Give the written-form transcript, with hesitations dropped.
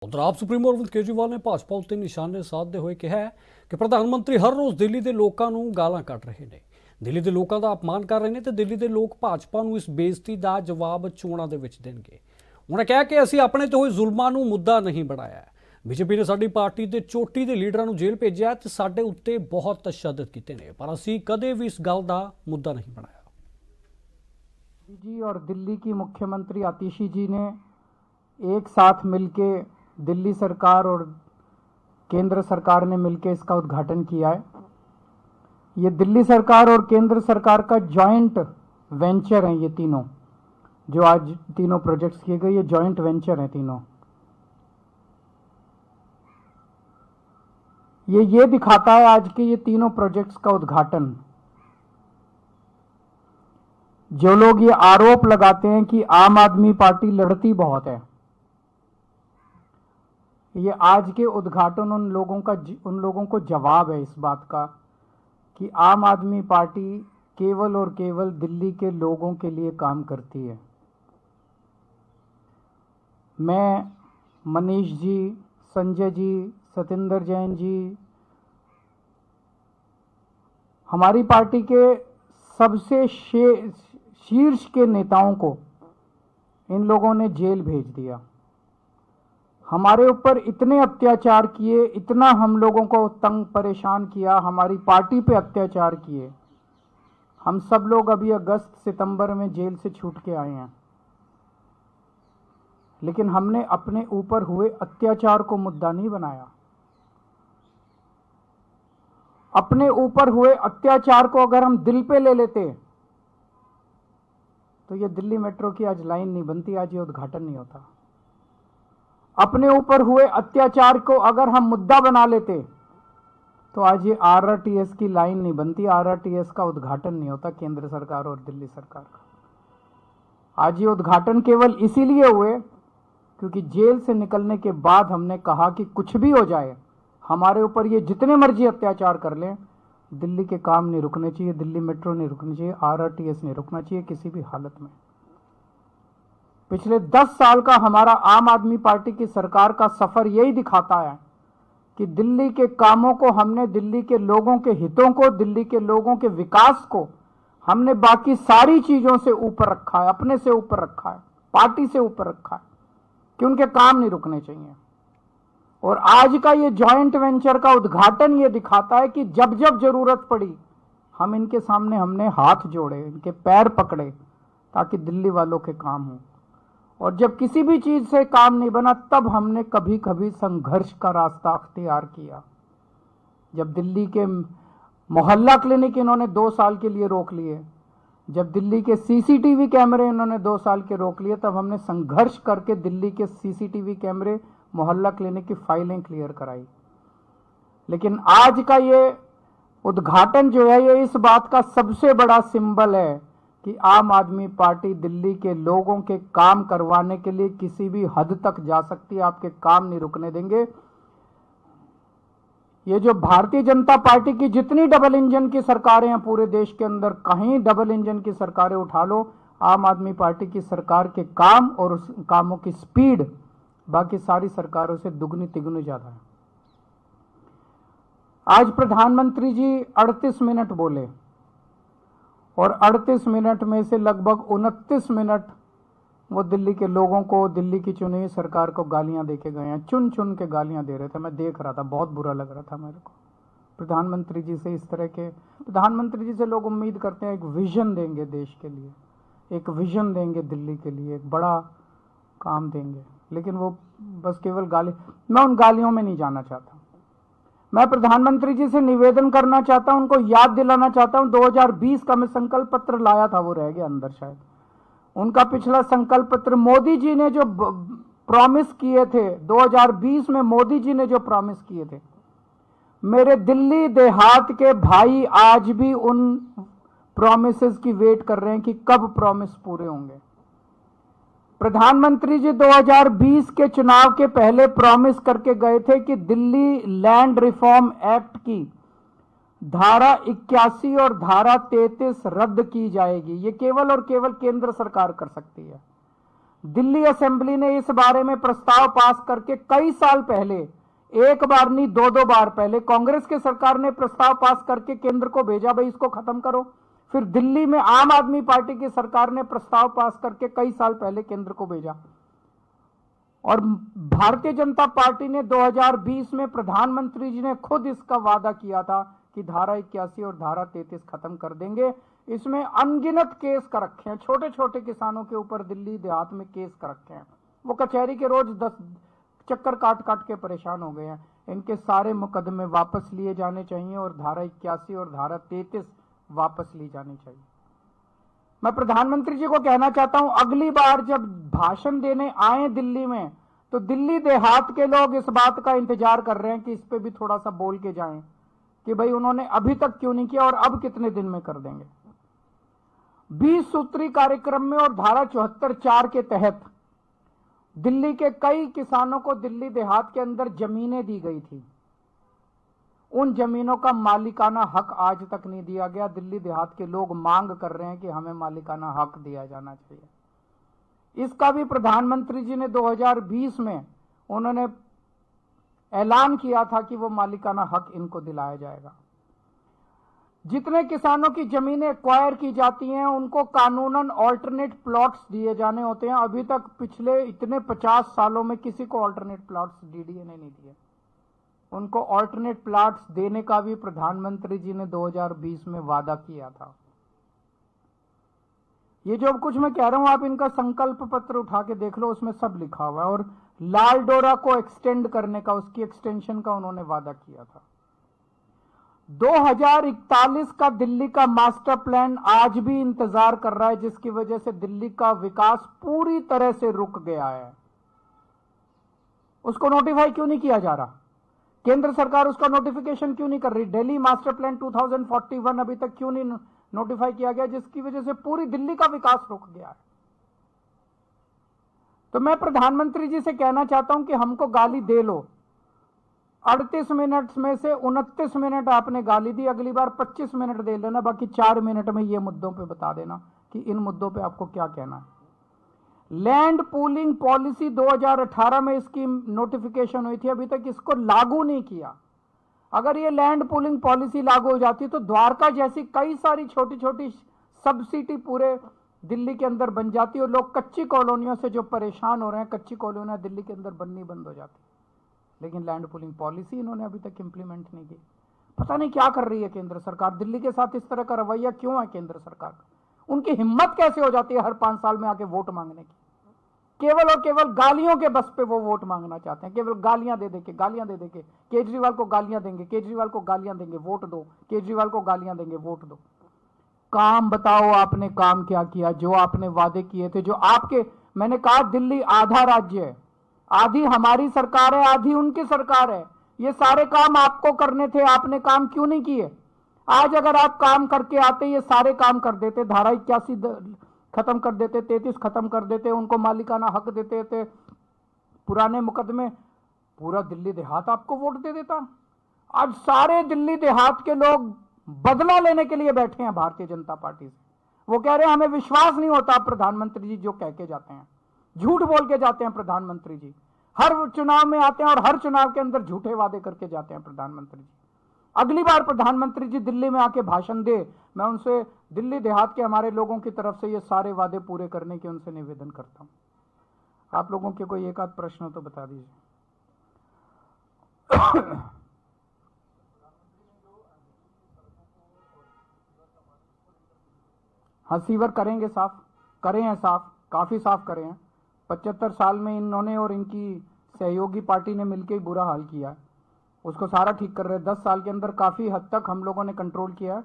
उधर आप सुप्रीमो अरविंद केजरीवाल ने भाजपा उत्ते निशाने साधते हुए कहा है कि प्रधानमंत्री हर रोज़ दिल्ली के लोगों को गालां कढ़ रहे हैं, दिल्ली के लोगों का अपमान कर रहे हैं तो दिल्ली के लोग भाजपा को इस बेइज्जती का जवाब चोणां दे विच देणगे। उन्होंने कहा कि असीं अपने तो होए जुल्मां नूं मुद्दा नहीं बनाया है। बीजेपी ने साडी पार्टी के चोटी के लीडरां नूं जेल भेजिया ते साडे उत्ते बहुत तशद्दद कीते ने, पर असीं कदे भी इस गल का मुद्दा नहीं बनाया। जी और दिल्ली की मुख्यमंत्री आतिशी जी ने एक साथ मिलके दिल्ली सरकार और केंद्र सरकार ने मिलकर इसका उद्घाटन किया है। ये दिल्ली सरकार और केंद्र सरकार का जॉइंट वेंचर है। ये तीनों जो आज तीनों प्रोजेक्ट्स किए गए, ये जॉइंट वेंचर हैं तीनों। ये दिखाता है आज के ये तीनों प्रोजेक्ट्स का उद्घाटन। जो लोग ये आरोप लगाते हैं कि आम आदमी पार्टी लड़ती बहुत है, ये आज के उद्घाटन उन लोगों को जवाब है इस बात का कि आम आदमी पार्टी केवल और केवल दिल्ली के लोगों के लिए काम करती है। मैं, मनीष जी, संजय जी, सतिंदर जैन जी, हमारी पार्टी के सबसे शीर्ष के नेताओं को इन लोगों ने जेल भेज दिया। हमारे ऊपर इतने अत्याचार किए, इतना हम लोगों को तंग परेशान किया, हमारी पार्टी पे अत्याचार किए। हम सब लोग अभी अगस्त सितंबर में जेल से छूट के आए हैं, लेकिन हमने अपने ऊपर हुए अत्याचार को मुद्दा नहीं बनाया। अपने ऊपर हुए अत्याचार को अगर हम दिल पे ले लेते तो ये दिल्ली मेट्रो की आज लाइन नहीं बनती, आज ये उद्घाटन नहीं होता। अपने ऊपर हुए अत्याचार को अगर हम मुद्दा बना लेते तो आज ये आरआरटीएस की लाइन नहीं बनती, आरआरटीएस का उद्घाटन नहीं होता केंद्र सरकार और दिल्ली सरकार का। आज ये उद्घाटन केवल इसीलिए हुए क्योंकि जेल से निकलने के बाद हमने कहा कि कुछ भी हो जाए, हमारे ऊपर ये जितने मर्जी अत्याचार कर लें, दिल्ली के काम नहीं रुकने चाहिए, दिल्ली मेट्रो नहीं रुकनी चाहिए, आरआरटीएस नहीं रुकना चाहिए किसी भी हालत में। पिछले 10 साल का हमारा आम आदमी पार्टी की सरकार का सफर यही दिखाता है कि दिल्ली के कामों को हमने, दिल्ली के लोगों के हितों को, दिल्ली के लोगों के विकास को हमने बाकी सारी चीजों से ऊपर रखा है, अपने से ऊपर रखा है, पार्टी से ऊपर रखा है कि उनके काम नहीं रुकने चाहिए। और आज का ये जॉइंट वेंचर का उद्घाटन ये दिखाता है कि जब जब जरूरत पड़ी हम इनके सामने हमने हाथ जोड़े, इनके पैर पकड़े ताकि दिल्ली वालों के काम हो। और जब किसी भी चीज से काम नहीं बना तब हमने कभी कभी संघर्ष का रास्ता अख्तियार किया। जब दिल्ली के मोहल्ला क्लिनिक इन्होंने 2 साल के लिए रोक लिए, जब दिल्ली के सीसीटीवी कैमरे इन्होंने 2 साल के रोक लिए, तब हमने संघर्ष करके दिल्ली के सीसीटीवी कैमरे, मोहल्ला क्लिनिक की फाइलें क्लियर कराई। लेकिन आज का ये उद्घाटन जो है, ये इस बात का सबसे बड़ा सिंबल है कि आम आदमी पार्टी दिल्ली के लोगों के काम करवाने के लिए किसी भी हद तक जा सकती है, आपके काम नहीं रुकने देंगे। ये जो भारतीय जनता पार्टी की जितनी डबल इंजन की सरकारें हैं पूरे देश के अंदर, कहीं डबल इंजन की सरकारें उठा लो, आम आदमी पार्टी की सरकार के काम और उस कामों की स्पीड बाकी सारी सरकारों से दुगनी तिगुनी ज्यादा है। आज प्रधानमंत्री जी 38 मिनट बोले और 38 मिनट में से लगभग 29 मिनट वो दिल्ली के लोगों को, दिल्ली की चुनी हुई सरकार को गालियां देके गए हैं। चुन चुन के गालियां दे रहे थे, मैं देख रहा था, बहुत बुरा लग रहा था मेरे को। प्रधानमंत्री जी से इस तरह के, प्रधानमंत्री जी से लोग उम्मीद करते हैं एक विजन देंगे देश के लिए, एक विजन देंगे दिल्ली के लिए, एक बड़ा काम देंगे, लेकिन वो बस केवल गाली। मैं उन गालियों में नहीं जाना चाहता। मैं प्रधानमंत्री जी से निवेदन करना चाहता हूं, उनको याद दिलाना चाहता हूं, 2020 का मैं संकल्प पत्र लाया था, वो रह गया अंदर शायद। उनका पिछला संकल्प पत्र मोदी जी ने जो प्रॉमिस किए थे, 2020 में मोदी जी ने जो प्रॉमिस किए थे, मेरे दिल्ली देहात के भाई आज भी उन प्रॉमिसेस की वेट कर रहे हैं कि कब प्रॉमिस पूरे होंगे। प्रधानमंत्री जी 2020 के चुनाव के पहले प्रॉमिस करके गए थे कि दिल्ली लैंड रिफॉर्म एक्ट की धारा 81 और धारा 33 रद्द की जाएगी। ये केवल और केवल केंद्र सरकार कर सकती है। दिल्ली असेंबली ने इस बारे में प्रस्ताव पास करके कई साल पहले, एक बार नहीं दो बार पहले कांग्रेस की सरकार ने प्रस्ताव पास करके केंद्र को भेजा, भाई इसको खत्म करो। फिर दिल्ली में आम आदमी पार्टी की सरकार ने प्रस्ताव पास करके कई साल पहले केंद्र को भेजा। और भारतीय जनता पार्टी ने 2020 में प्रधानमंत्री जी ने खुद इसका वादा किया था कि धारा 81 और धारा 33 खत्म कर देंगे। इसमें अनगिनत केस कर रखे हैं, छोटे छोटे किसानों के ऊपर दिल्ली देहात में केस कर रखे हैं। वो कचहरी के रोज 10 चक्कर काट काट के परेशान हो गए हैं। इनके सारे मुकदमे वापस लिए जाने चाहिए और धारा 81 और धारा 33 वापस ली जानी चाहिए। मैं प्रधानमंत्री जी को कहना चाहता हूं, अगली बार जब भाषण देने आए दिल्ली में, तो दिल्ली देहात के लोग इस बात का इंतजार कर रहे हैं कि इस पे भी थोड़ा सा बोल के जाएं कि भाई उन्होंने अभी तक क्यों नहीं किया और अब कितने दिन में कर देंगे। 20 सूत्री कार्यक्रम में और धारा 74(4) के तहत दिल्ली के कई किसानों को दिल्ली देहात के अंदर जमीनें दी गई थी। उन जमीनों का मालिकाना हक आज तक नहीं दिया गया। दिल्ली देहात के लोग मांग कर रहे हैं कि हमें मालिकाना हक दिया जाना चाहिए। इसका भी प्रधानमंत्री जी ने 2020 में उन्होंने ऐलान किया था कि वो मालिकाना हक इनको दिलाया जाएगा। जितने किसानों की जमीनें एक्वायर की जाती हैं उनको कानूनन ऑल्टरनेट प्लॉट्स दिए जाने होते हैं। अभी तक पिछले इतने 50 सालों में किसी को ऑल्टरनेट प्लॉट्स डीडीए ने नहीं दिए। उनको ऑल्टरनेट प्लॉट्स देने का भी प्रधानमंत्री जी ने 2020 में वादा किया था। ये जो कुछ मैं कह रहा हूं आप इनका संकल्प पत्र उठा के देख लो, उसमें सब लिखा हुआ है। और लाल डोरा को एक्सटेंड करने का, उसकी एक्सटेंशन का उन्होंने वादा किया था। 2041 का दिल्ली का मास्टर प्लान आज भी इंतजार कर रहा है, जिसकी वजह से दिल्ली का विकास पूरी तरह से रुक गया है। उसको नोटिफाई क्यों नहीं किया जा रहा? केंद्र सरकार उसका नोटिफिकेशन क्यों नहीं कर रही? दिल्ली मास्टर प्लान 2041 अभी तक क्यों नहीं नोटिफाई किया गया, जिसकी वजह से पूरी दिल्ली का विकास रुक गया है। तो मैं प्रधानमंत्री जी से कहना चाहता हूं कि हमको गाली दे लो। 38 मिनट में से 29 मिनट आपने गाली दी, अगली बार 25 मिनट दे लेना, बाकी 4 मिनट में ये मुद्दों पे बता देना कि इन मुद्दों पे आपको क्या कहना है। लैंड पूलिंग पॉलिसी 2018 में इसकी नोटिफिकेशन हुई थी, अभी तक इसको लागू नहीं किया। अगर ये लैंड पूलिंग पॉलिसी लागू हो जाती तो द्वारका जैसी कई सारी छोटी छोटी सब सिटी पूरे दिल्ली के अंदर बन जाती और लोग कच्ची कॉलोनियों से जो परेशान हो रहे हैं, कच्ची कॉलोनियां दिल्ली के अंदर बननी बंद हो जाती। लेकिन लैंड पूलिंग पॉलिसी इन्होंने अभी तक इंप्लीमेंट नहीं की। पता नहीं क्या कर रही है केंद्र सरकार। दिल्ली के साथ इस तरह का रवैया क्यों है केंद्र सरकार का? उनकी हिम्मत कैसे हो जाती है हर 5 साल में आके वोट मांगने की? केवल और केवल गालियों के बस पे वो वोट मांगना चाहते हैं। केवल गालियां दे दे के केजरीवाल को गालियां देंगे, केजरीवाल को गालियां देंगे, वोट दो, केजरीवाल को गालियां देंगे, वोट दो। काम बताओ, आपने काम क्या किया? जो आपने वादे किए थे, जो आपके, मैंने कहा दिल्ली आधा राज्य है, आधी हमारी सरकार है, आधी उनकी सरकार है। ये सारे काम आपको करने थे, आपने काम क्यों नहीं किए? आज अगर आप काम करके आते, ये सारे काम कर देते। धारा 81 खत्म कर देते, 33 खत्म कर देते, उनको मालिकाना हक देते थे, पुराने मुकदमे, पूरा दिल्ली देहात आपको वोट दे देता। आज सारे दिल्ली देहात के लोग बदला लेने के लिए बैठे हैं भारतीय जनता पार्टी से। वो कह रहे हैं हमें विश्वास नहीं होता प्रधानमंत्री जी जो कह के जाते हैं, झूठ बोल के जाते हैं प्रधानमंत्री जी। हर चुनाव में आते हैं और हर चुनाव के अंदर झूठे वादे करके जाते हैं प्रधानमंत्री जी। अगली बार प्रधानमंत्री जी दिल्ली में आके भाषण दे, मैं उनसे दिल्ली देहात के हमारे लोगों की तरफ से ये सारे वादे पूरे करने के उनसे निवेदन करता हूं। आप लोगों के कोई एक आध प्रश्न हो तो बता दीजिए। हाँ, सीवर करेंगे, साफ करे हैं, साफ काफी साफ करे हैं। 75 साल में इन्होंने और इनकी सहयोगी पार्टी ने मिलकर ही बुरा हाल किया है, उसको सारा ठीक कर रहे हैं। 10 साल के अंदर काफी हद तक हम लोगों ने कंट्रोल किया है।